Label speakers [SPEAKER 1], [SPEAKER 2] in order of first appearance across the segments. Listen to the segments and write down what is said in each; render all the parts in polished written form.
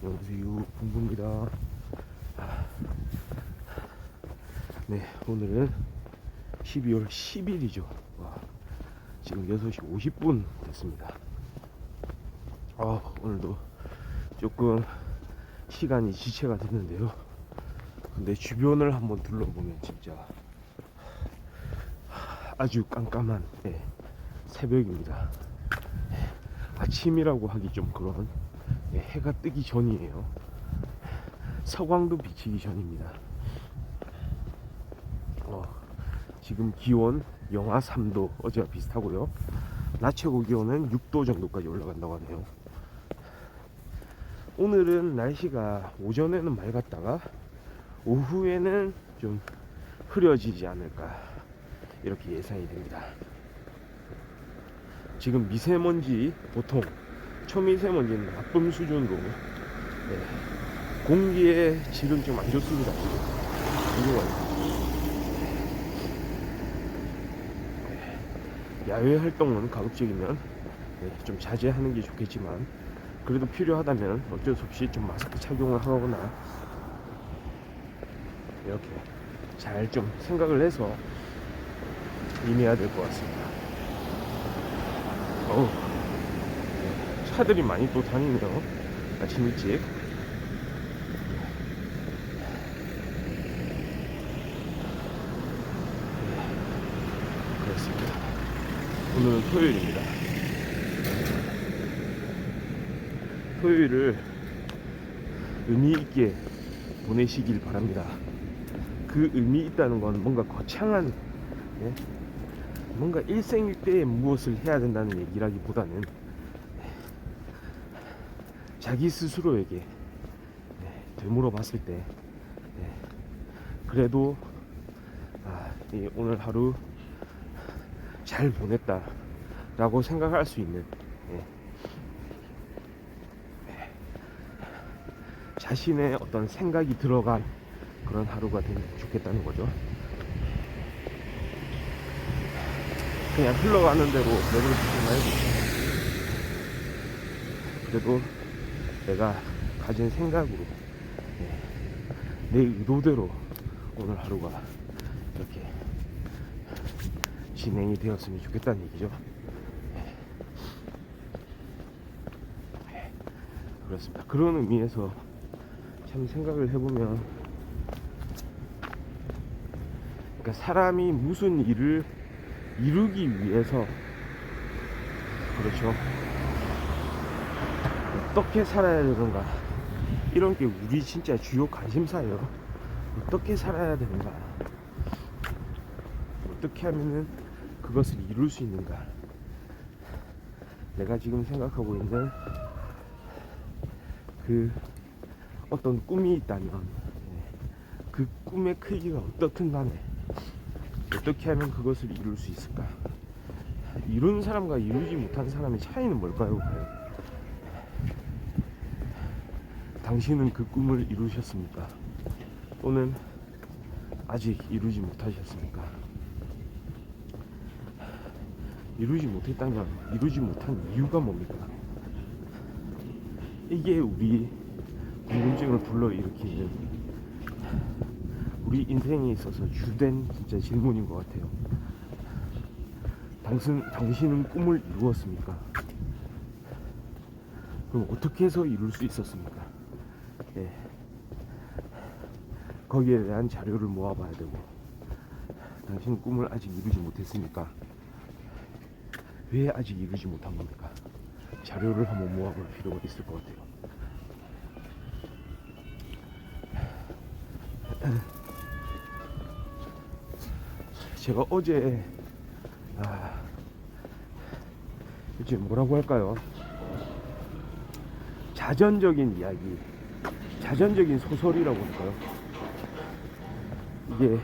[SPEAKER 1] 안녕하세요, 봉봉입니다. 네, 오늘은 12월 10일이죠. 지금 6시 50분 됐습니다. 오늘도 조금 시간이 지체가 됐는데요. 근데 주변을 한번 둘러보면 진짜 아주 깜깜한 새벽입니다. 아침이라고 하기 좀 그런 해가 뜨기 전이에요. 서광도 비치기 전입니다. 지금 기온 영하 3도, 어제와 비슷하고요. 낮 최고 기온은 6도 정도까지 올라간다고 하네요. 오늘은 날씨가 오전에는 맑았다가 오후에는 좀 흐려지지 않을까, 이렇게 예상이 됩니다. 지금 미세먼지, 보통 초미세먼지는 나쁨 수준으로 공기의 질은 좀 안 좋습니다. 야외 활동은 가급적이면 좀 자제하는 게 좋겠지만, 그래도 필요하다면 어쩔 수 없이 좀 마스크 착용을 하거나 이렇게 잘 좀 생각을 해서 임해야 될 것 같습니다. 차들이 많이 또 다니네요, 아침 일찍. 그렇습니다. 오늘은 토요일입니다. 토요일을 의미 있게 보내시길 바랍니다. 그 의미 있다는 건 뭔가 거창한 뭔가 일생일대에 무엇을 해야 된다는 얘기라기보다는 자기 스스로에게 되물어 봤을 때 그래도 오늘 하루 잘 보냈다 라고 생각할 수 있는 자신의 어떤 생각이 들어간 그런 하루가 되면 좋겠다는 거죠. 그냥 흘러가는 대로 내버려두지 말고, 그래도 내가 가진 생각으로 내 의도대로 오늘 하루가 이렇게 진행이 되었으면 좋겠다는 얘기죠. 그렇습니다. 그런 의미에서 참 생각을 해보면, 그러니까 사람이 무슨 일을 이루기 위해서, 그렇죠, 어떻게 살아야 되는가, 이런 게 우리 진짜 주요 관심사예요. 어떻게 살아야 되는가, 어떻게 하면은 그것을 이룰 수 있는가. 내가 지금 생각하고 있는 그 어떤 꿈이 있다면 그 꿈의 크기가 어떻든 간에 어떻게 하면 그것을 이룰 수 있을까. 이룬 사람과 이루지 못한 사람의 차이는 뭘까요? 당신은 그 꿈을 이루셨습니까? 또는 아직 이루지 못하셨습니까? 이루지 못했다면 이루지 못한 이유가 뭡니까? 이게 우리 궁금증을 불러일으키는, 우리 인생에 있어서 주된 진짜 질문인 것 같아요. 당신은 꿈을 이루었습니까? 그럼 어떻게 해서 이룰 수 있었습니까? 거기에 대한 자료를 모아봐야 되고, 당신은 꿈을 아직 이루지 못했습니까? 왜 아직 이루지 못한 겁니까? 자료를 한번 모아볼 필요가 있을 것 같아요. 제가 어제 이제 뭐라고 할까요? 자전적인 이야기, 자전적인 소설이라고 할까요? 이게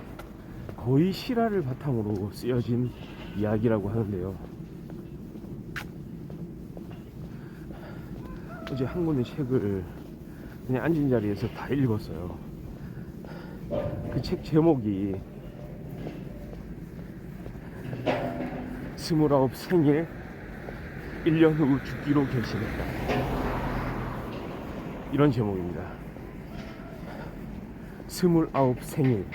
[SPEAKER 1] 거의 실화를 바탕으로 쓰여진 이야기라고 하는데요. 어제 한 권의 책을 그냥 앉은 자리에서 다 읽었어요. 그 책 제목이 29 생일 1년 후 죽기로 결심했다. 이런 제목입니다. 29 생일,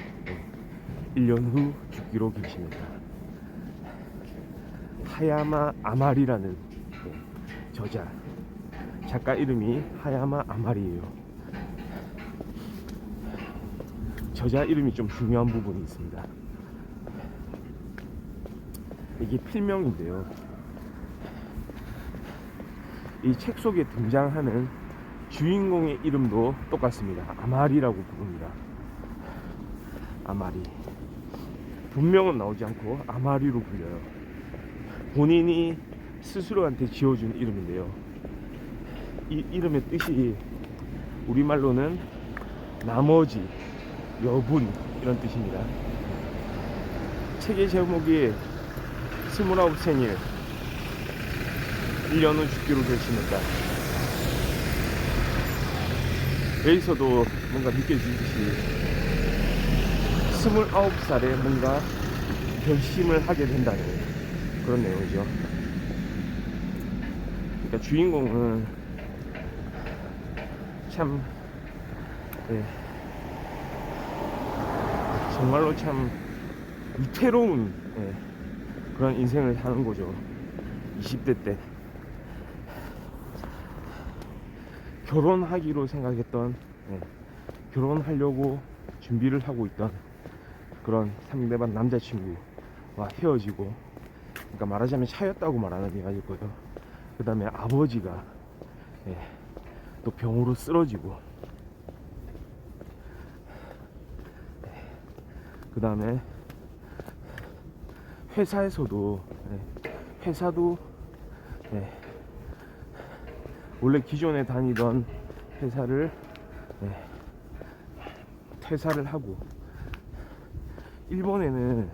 [SPEAKER 1] 1년 후 죽기로 결심했다. 하야마 아마리라는 저자, 작가 이름이 하야마 아마리예요. 저자 이름이 좀 중요한 부분이 있습니다. 이게 필명인데요, 이 책 속에 등장하는 주인공의 이름도 똑같습니다. 아마리라고 부릅니다. 아마리. 본명은 나오지 않고 아마리로 불려요. 본인이 스스로한테 지어준 이름인데요, 이 이름의 뜻이 우리말로는 나머지, 여분 이런 뜻입니다. 책의 제목이 29 생일, 1년 후 죽기로 결심했다. 여기서도 뭔가 느껴지듯이 29살에 뭔가 결심을 하게 된다는 그런 내용이죠. 그러니까 주인공은 참, 정말로 참 위태로운, 그런 인생을 사는 거죠. 20대 때 결혼하기로 생각했던, 결혼하려고 준비를 하고 있던 그런 상대방 남자친구와 헤어지고, 그러니까 말하자면 차였다고 말하는 게 맞을 거예요. 그 다음에 아버지가 또 병으로 쓰러지고, 그 다음에 회사도 원래 기존에 다니던 회사를 퇴사를 하고, 일본에는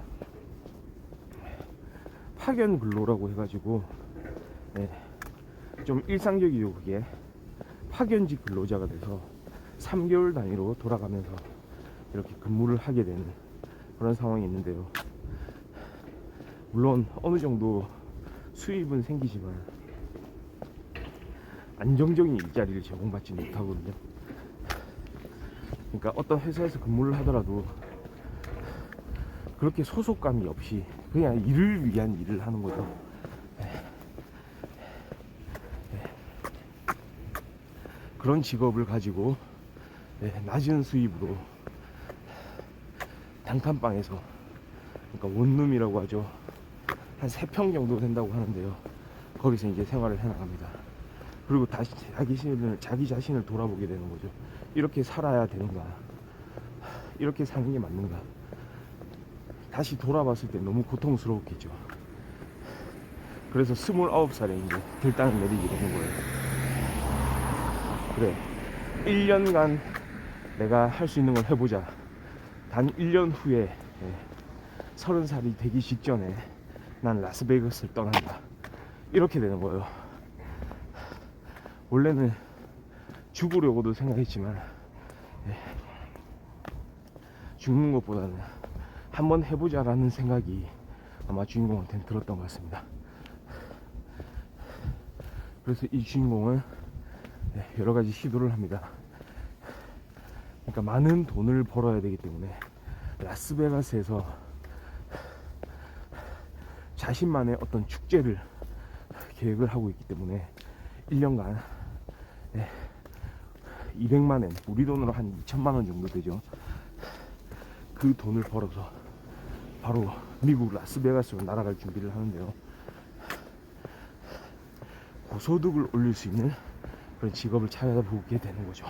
[SPEAKER 1] 파견 근로라고 해가지고 좀 일상적이죠. 그게 파견직 근로자가 돼서 3개월 단위로 돌아가면서 이렇게 근무를 하게 되는 그런 상황이 있는데요, 물론 어느 정도 수입은 생기지만 안정적인 일자리를 제공받지 못하거든요. 그러니까 어떤 회사에서 근무를 하더라도 그렇게 소속감이 없이 그냥 일을 위한 일을 하는 거죠. 그런 직업을 가지고 낮은 수입으로 단칸방에서, 그러니까 원룸이라고 하죠, 한 3평 정도 된다고 하는데요, 거기서 이제 생활을 해나갑니다. 그리고 다시 자기 자신을 돌아보게 되는 거죠. 이렇게 살아야 되는가, 이렇게 사는 게 맞는가. 다시 돌아봤을 때 너무 고통스러웠겠죠. 그래서 29살에 이제 결단을 내리게 되는 거예요. 그래, 1년간 내가 할 수 있는 걸 해보자. 단 1년 후에 30살이 되기 직전에 난 라스베이거스를 떠난다. 이렇게 되는 거예요. 원래는 죽으려고도 생각했지만 죽는 것보다는 한번 해보자라는 생각이 아마 주인공한테는 들었던 것 같습니다. 그래서 이 주인공은 여러 가지 시도를 합니다. 그러니까 많은 돈을 벌어야 되기 때문에 라스베가스에서 자신만의 어떤 축제를 계획을 하고 있기 때문에 1년간 200만엔, 우리 돈으로 한 2천만원 정도 되죠. 그 돈을 벌어서 바로 미국 라스베가스로 날아갈 준비를 하는데요, 고소득을 올릴 수 있는 그런 직업을 찾아보게 되는 거죠.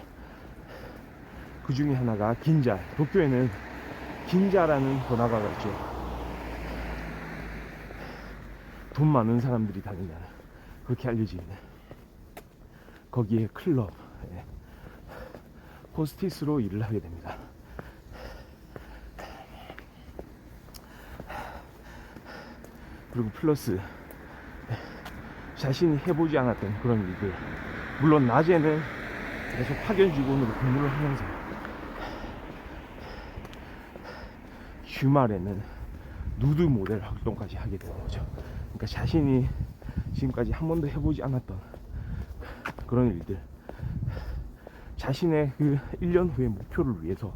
[SPEAKER 1] 그 중에 하나가 긴자. 도쿄에는 긴자라는 번화가가 있죠. 돈 많은 사람들이 다닌다는, 그렇게 알려져 있는, 거기에 클럽 호스티스로 일을 하게 됩니다. 그리고 플러스 자신이 해보지 않았던 그런 일들, 물론 낮에는 계속 파견 직원으로 근무를 하면서 주말에는 누드 모델 활동까지 하게 되는 거죠. 그러니까 자신이 지금까지 한 번도 해보지 않았던 그런 일들, 자신의 그 1년 후의 목표를 위해서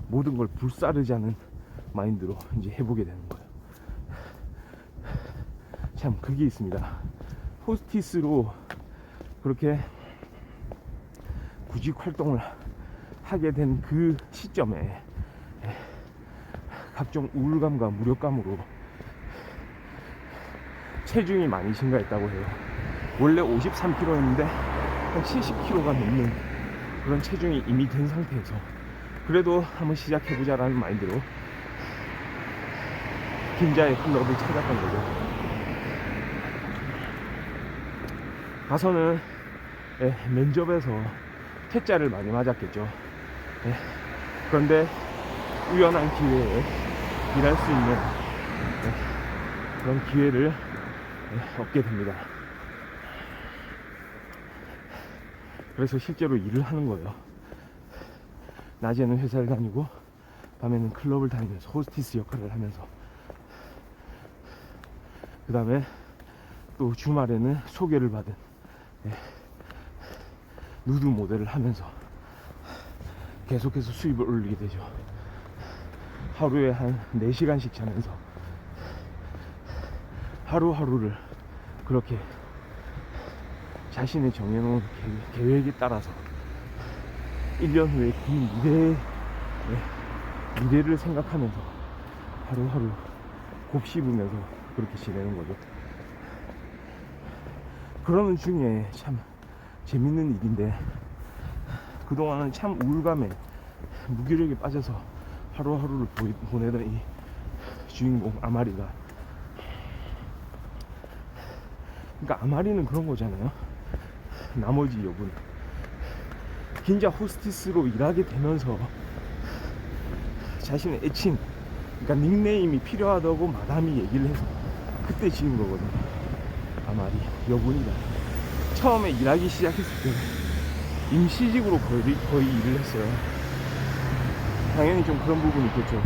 [SPEAKER 1] 모든 걸 불사르자는 마인드로 이제 해보게 되는 거예요. 참 그게 있습니다. 호스티스로 그렇게 구직 활동을 하게 된 그 시점에 각종 우울감과 무력감으로 체중이 많이 증가했다고 해요. 원래 53kg였는데 한 70kg가 넘는 그런 체중이 이미 된 상태에서 그래도 한번 시작해보자 라는 마인드로 긴자의 클럽을 찾았던 거죠. 가서는 면접에서 퇴짜를 많이 맞았겠죠. 그런데 우연한 기회에 일할 수 있는 그런 기회를 얻게 됩니다. 그래서 실제로 일을 하는 거예요. 낮에는 회사를 다니고 밤에는 클럽을 다니면서 호스티스 역할을 하면서, 그 다음에 또 주말에는 소개를 받은 누드 모델을 하면서 계속해서 수입을 올리게 되죠. 하루에 한 4시간씩 자면서 하루하루를 그렇게 자신의 정해놓은 계획에 따라서 1년 후에 그 미래를 생각하면서 하루하루 곱씹으면서 그렇게 지내는 거죠. 그러는 중에 참 재밌는 일인데, 그동안은 참 우울감에 무기력에 빠져서 하루하루를 보내던 이 주인공 아마리가, 그러니까 아마리는 그런 거잖아요. 나머지 여분 긴자 호스티스로 일하게 되면서 자신의 애칭, 그러니까 닉네임이 필요하다고 마담이 얘기를 해서 그때 지은 거거든요. 아마리 여분이다. 처음에 일하기 시작했을 때 임시직으로 거의 일을 했어요. 당연히 좀 그런 부분이 있겠죠.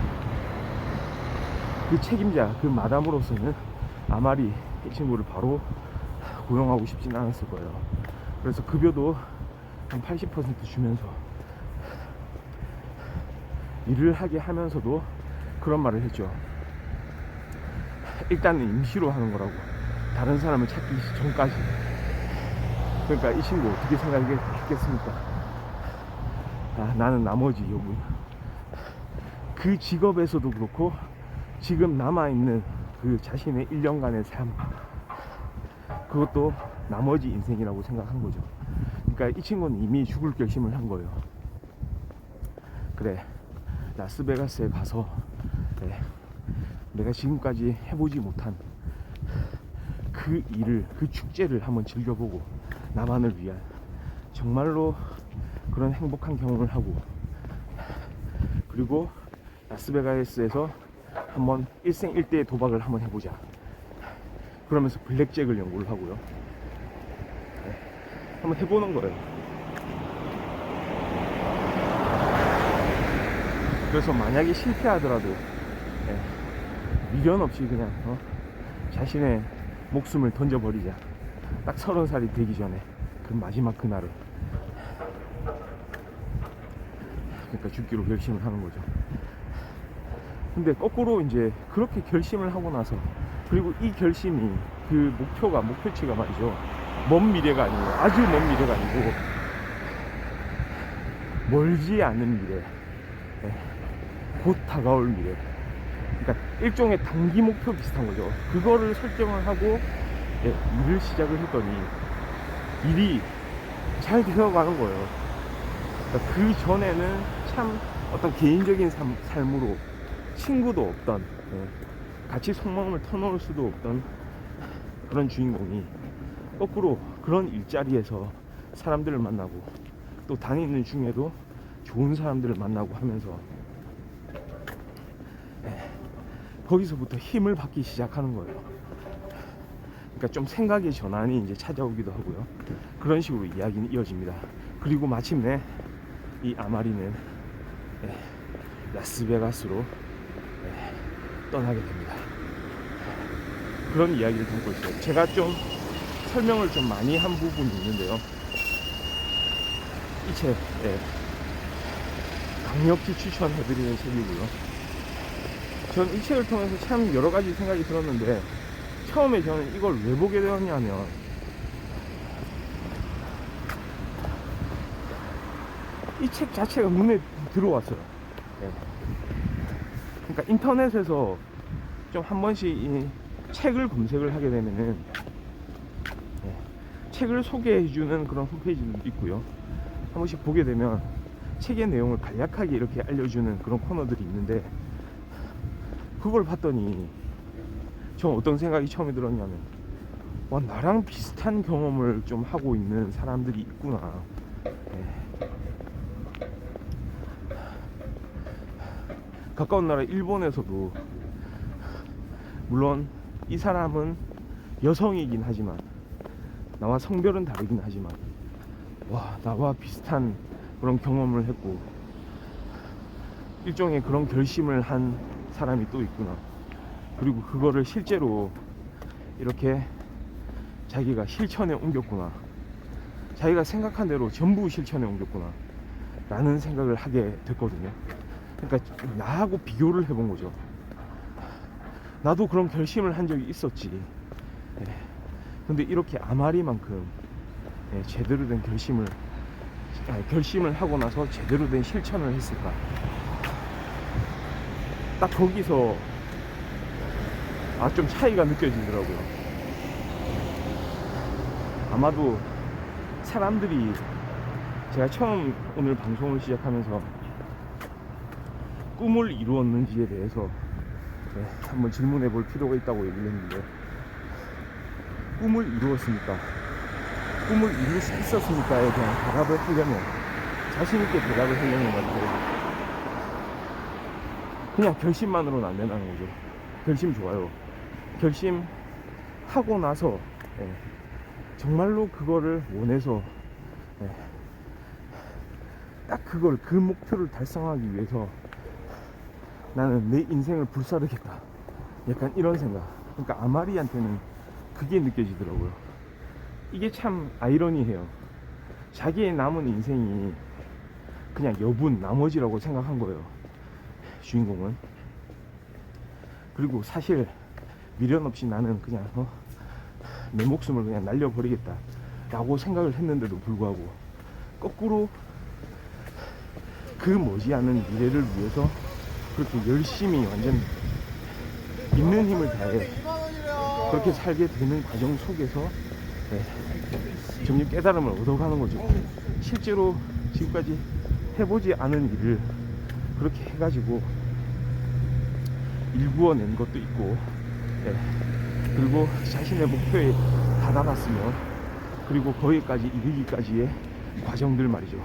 [SPEAKER 1] 그 책임자, 그 마담으로서는 아마리 이 친구를 바로 고용하고 싶진 않았을 거예요. 그래서 급여도 한 80% 주면서 일을 하게 하면서도 그런 말을 했죠. 일단은 임시로 하는 거라고, 다른 사람을 찾기 전까지. 그러니까 이 친구 어떻게 생각했겠습니까? 나는 나머지 여분, 그 직업에서도 그렇고 지금 남아있는 그 자신의 1년간의 삶, 그것도 나머지 인생이라고 생각한 거죠. 그러니까 이 친구는 이미 죽을 결심을 한 거예요. 그래, 라스베가스에 가서 내가 지금까지 해보지 못한 그 일을, 그 축제를 한번 즐겨보고 나만을 위한 정말로 그런 행복한 경험을 하고, 그리고 라스베가스에서 한번 일생일대의 도박을 한번 해보자. 그러면서 블랙잭을 연구를 하고요. 한번 해보는 거예요. 그래서 만약에 실패하더라도 미련 없이 그냥 자신의 목숨을 던져버리자. 딱 30살이 되기 전에 그 마지막 그날에. 그러니까 죽기로 결심을 하는 거죠. 근데 거꾸로 이제 그렇게 결심을 하고 나서, 그리고 이 결심이 그 목표치가 말이죠, 먼 미래가 아니고, 아주 먼 미래가 아니고 멀지 않은 미래, 곧 다가올 미래. 그러니까 일종의 단기 목표 비슷한 거죠. 그거를 설정을 하고 일을 시작을 했더니 일이 잘 되어가는 거예요. 그러니까 그 전에는 참 어떤 개인적인 삶으로 친구도 없던, 같이 속마음을 터놓을 수도 없던 그런 주인공이 거꾸로 그런 일자리에서 사람들을 만나고, 또 다니는 중에도 좋은 사람들을 만나고 하면서 거기서부터 힘을 받기 시작하는 거예요. 그러니까 좀 생각의 전환이 이제 찾아오기도 하고요. 그런 식으로 이야기는 이어집니다. 그리고 마침내 이 아마리는 라스베가스로 떠나게 됩니다. 그런 이야기를 담고 있어요. 제가 좀 설명을 좀 많이 한 부분이 있는데요. 이 책, 예, 강력히 추천해드리는 책이고요. 전 이 책을 통해서 참 여러 가지 생각이 들었는데, 처음에 저는 이걸 왜 보게 되었냐면, 이 책 자체가 눈에 들어왔어요. 예. 그러니까 인터넷에서 좀 한 번씩 이 책을 검색을 하게 되면은, 예, 책을 소개해주는 그런 홈페이지도 있고요. 한 번씩 보게 되면 책의 내용을 간략하게 이렇게 알려주는 그런 코너들이 있는데, 그걸 봤더니 전 어떤 생각이 처음에 들었냐면, 와, 나랑 비슷한 경험을 좀 하고 있는 사람들이 있구나. 예. 가까운 나라 일본에서도 물론 이 사람은 여성이긴 하지만, 나와 성별은 다르긴 하지만, 와, 나와 비슷한 그런 경험을 했고 일종의 그런 결심을 한 사람이 또 있구나. 그리고 그거를 실제로 이렇게 자기가 실천에 옮겼구나. 자기가 생각한 대로 전부 실천에 옮겼구나 라는 생각을 하게 됐거든요. 그러니까 나하고 비교를 해본 거죠. 나도 그런 결심을 한 적이 있었지. 예. 근데 이렇게 아마리만큼, 예, 제대로 된 결심을 하고 나서 제대로 된 실천을 했을까. 딱 거기서 좀 차이가 느껴지더라고요. 아마도 사람들이, 제가 처음 오늘 방송을 시작하면서 꿈을 이루었는지에 대해서, 네, 한번 질문해 볼 필요가 있다고 얘기를 했는데, 꿈을 이루었습니까? 꿈을 이룰 수 있었습니까에 대한 대답을 하려면, 자신있게 대답을 하려면 말이죠, 그냥 결심만으로는 안 된다는 거죠. 결심 좋아요. 결심하고 나서, 예, 정말로 그거를 원해서, 예, 딱 그 목표를 달성하기 위해서 나는 내 인생을 불사르겠다, 약간 이런 생각. 그러니까 아마리한테는 그게 느껴지더라고요. 이게 참 아이러니해요. 자기의 남은 인생이 그냥 여분, 나머지라고 생각한 거예요, 주인공은. 그리고 사실 미련 없이 나는 그냥 내 목숨을 그냥 날려버리겠다 라고 생각을 했는데도 불구하고, 거꾸로 그 머지않은 미래를 위해서 그렇게 열심히, 완전 있는 힘을 다해 그렇게 살게 되는 과정 속에서, 네, 점점 깨달음을 얻어가는 거죠. 실제로 지금까지 해보지 않은 일을 그렇게 해가지고 일구어낸 것도 있고, 네, 그리고 자신의 목표에 다다랐으면, 그리고 거기까지 이르기까지의 과정들 말이죠.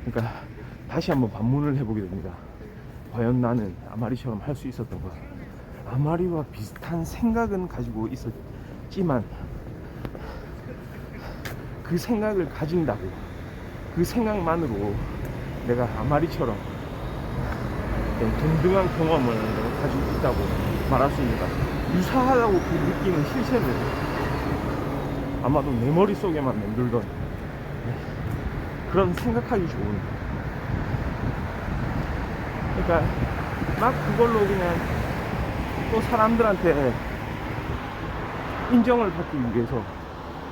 [SPEAKER 1] 그러니까 다시 한번 반문을 해보게 됩니다. 과연 나는 아마리처럼 할 수 있었던 것, 아마리와 비슷한 생각은 가지고 있었지만, 그 생각을 가진다고, 그 생각만으로 내가 아마리처럼 동등한 경험을 내가 가지고 있다고 말할 수 있는가. 유사하다고 그 느끼는 실체를 아마도 내 머릿속에만 맴돌던, 그런 생각하기 좋은, 그러니까 막 그걸로 그냥 또 사람들한테 인정을 받기 위해서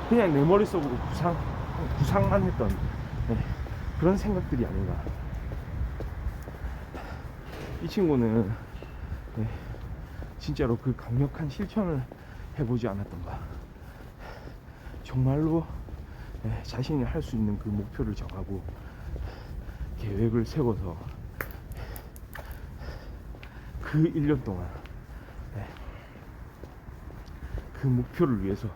[SPEAKER 1] 그냥 내 머릿속으로 구상만 했던, 네, 그런 생각들이 아닌가. 이 친구는, 네, 진짜로 그 강력한 실천을 해보지 않았던가. 정말로, 네, 자신이 할 수 있는 그 목표를 정하고 계획을 세워서 그 1년 동안, 네, 그 목표를 위해서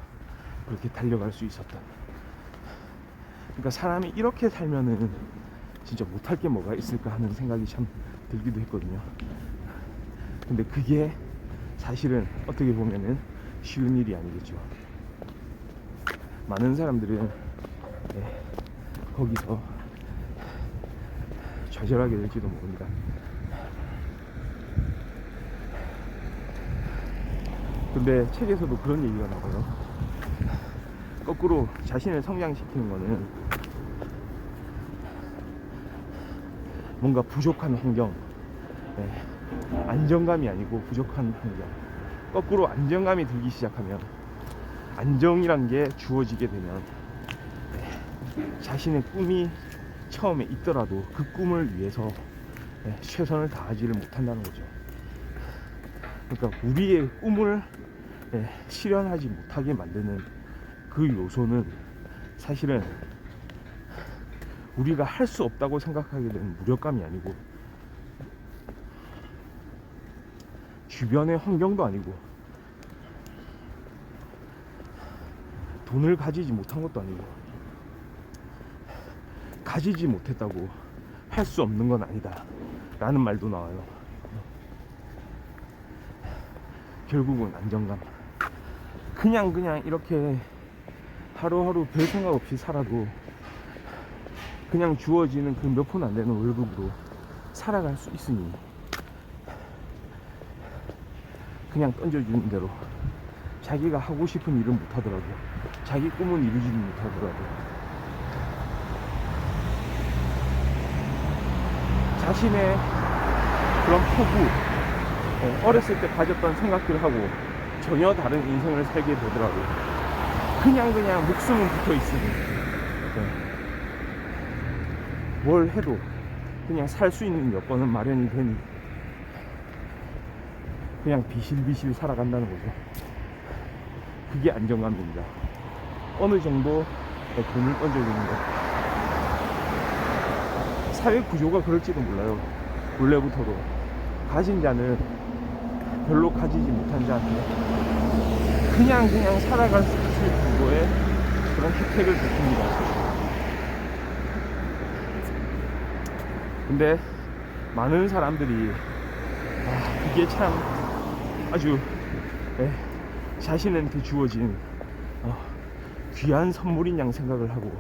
[SPEAKER 1] 그렇게 달려갈 수 있었던. 그러니까 사람이 이렇게 살면은 진짜 못할 게 뭐가 있을까 하는 생각이 참 들기도 했거든요. 근데 그게 사실은 어떻게 보면은 쉬운 일이 아니겠죠. 많은 사람들은, 네, 거기서 좌절하게 될지도 모릅니다. 근데 책에서도 그런 얘기가 나와요. 거꾸로 자신을 성장시키는 거는 뭔가 부족한 환경, 예, 안정감이 아니고 부족한 환경. 거꾸로 안정감이 들기 시작하면, 안정이란 게 주어지게 되면, 예, 자신의 꿈이 처음에 있더라도 그 꿈을 위해서, 예, 최선을 다하지를 못한다는 거죠. 그러니까 우리의 꿈을, 예, 실현하지 못하게 만드는 그 요소는 사실은 우리가 할 수 없다고 생각하게 되는 무력감이 아니고, 주변의 환경도 아니고, 돈을 가지지 못한 것도 아니고, 가지지 못했다고 할 수 없는 건 아니다 라는 말도 나와요. 결국은 안정감. 그냥 이렇게 하루하루 별 생각 없이 살아도 그냥 주어지는 그 몇 푼 안 되는 월급으로 살아갈 수 있으니, 그냥 던져주는 대로 자기가 하고 싶은 일은 못하더라도, 자기 꿈은 이루지는 못하더라도, 자신의 그런 포부, 어렸을 때 가졌던 생각들을 하고 전혀 다른 인생을 살게 되더라도 그냥 목숨은 붙어 있으니, 뭘 해도 그냥 살 수 있는 여건은 마련이 되니 그냥 비실비실 살아간다는 거죠. 그게 안정감입니다. 어느 정도 돈을 던져주는 것. 사회 구조가 그럴지도 몰라요. 원래부터도 가진 자는 별로 가지지 못한 자한테 그냥 살아갈 수 있을 정도의 그런 혜택을 베풉니다. 근데 많은 사람들이 그게 참 아주, 자신한테 주어진 귀한 선물인 양 생각을 하고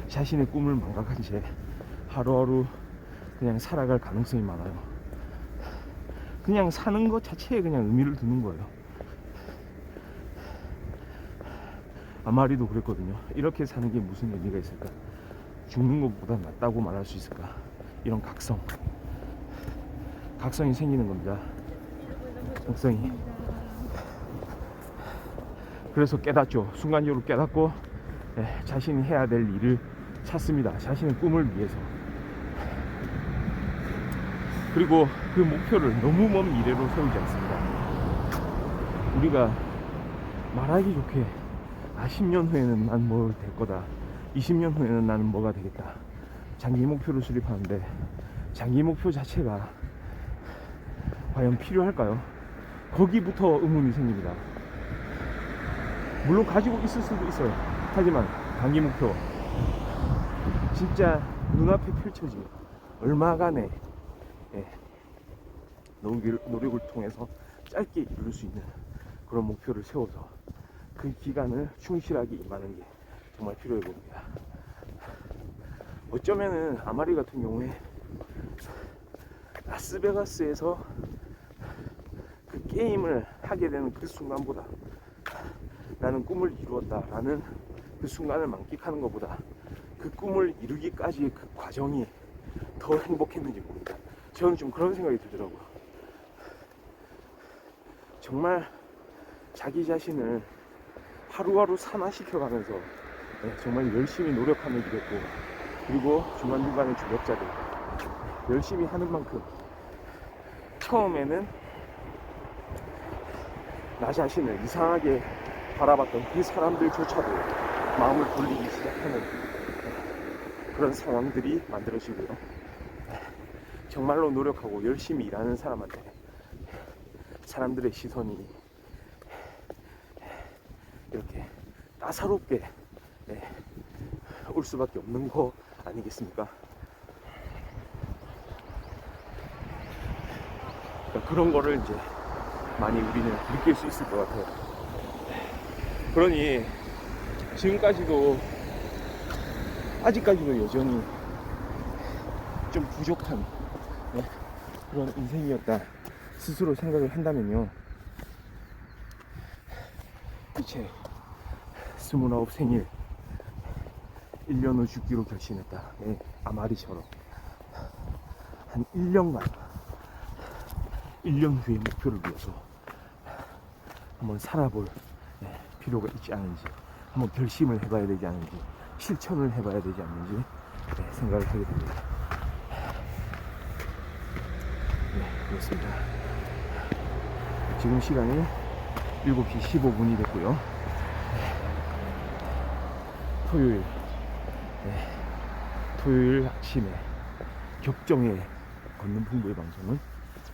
[SPEAKER 1] 자신의 꿈을 망각한 채 하루하루 그냥 살아갈 가능성이 많아요. 그냥 사는 것 자체에 그냥 의미를 두는 거예요. 아마리도 그랬거든요. 이렇게 사는 게 무슨 의미가 있을까? 죽는 것보다 낫다고 말할 수 있을까? 이런 각성이 생기는 겁니다. 각성이. 그래서 깨닫죠. 순간적으로 깨닫고, 자신이 해야 될 일을 찾습니다. 자신의 꿈을 위해서. 그리고 그 목표를 너무 먼 미래로 세우지 않습니다. 우리가 말하기 좋게 10년 후에는 난 뭘 될 거다, 20년 후에는 나는 뭐가 되겠다, 장기 목표를 수립하는데 장기 목표 자체가 과연 필요할까요? 거기부터 의문이 생깁니다. 물론 가지고 있을 수도 있어요. 하지만 단기 목표, 진짜 눈앞에 펼쳐진 얼마간의 노력을 통해서 짧게 이룰 수 있는 그런 목표를 세워서 그 기간을 충실하게 임하는 게 정말 필요해 보입니다. 어쩌면은 아마리 같은 경우에 라스베가스에서 그 게임을 하게 되는 그 순간보다, 나는 꿈을 이루었다라는 그 순간을 만끽하는 것보다 그 꿈을 이루기까지의 그 과정이 더 행복했는지 모릅니다. 저는 좀 그런 생각이 들더라고요. 정말 자기 자신을 하루하루 산화시켜가면서 정말 열심히 노력하면 되겠고, 그리고 중간중간에 조력자들 열심히 하는 만큼 처음에는 나 자신을 이상하게 바라봤던 그 사람들조차도 마음을 돌리기 시작하는 그런 상황들이 만들어지고요. 정말로 노력하고 열심히 일하는 사람한테 사람들의 시선이 이렇게 따사롭게 올 수밖에 없는 거 아니겠습니까? 그러니까 그런 거를 이제 많이 우리는 느낄 수 있을 것 같아요. 그러니 지금까지도 아직까지도 여전히 좀 부족한 그런 인생이었다 스스로 생각을 한다면요, 제 29 생일 1년 후 죽기로 결심했다. 네, 아마리처럼 한 1년간 1년 후의 목표를 위해서 한번 살아볼 필요가 있지 않은지, 한번 결심을 해봐야 되지 않은지, 실천을 해봐야 되지 않는지 생각을 하게 됩니다. 네, 그렇습니다. 지금 시간이 7시 15분이 됐고요. 토요일 아침에 격정에 걷는 풍부의 방송은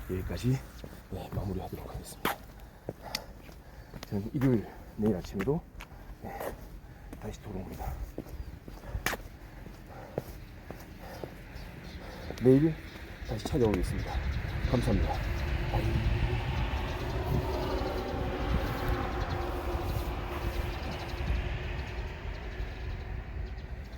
[SPEAKER 1] 여기까지 마무리하도록 하겠습니다. 저는 일요일 내일 아침에도 다시 돌아옵니다. 내일 다시 찾아오겠습니다. 감사합니다.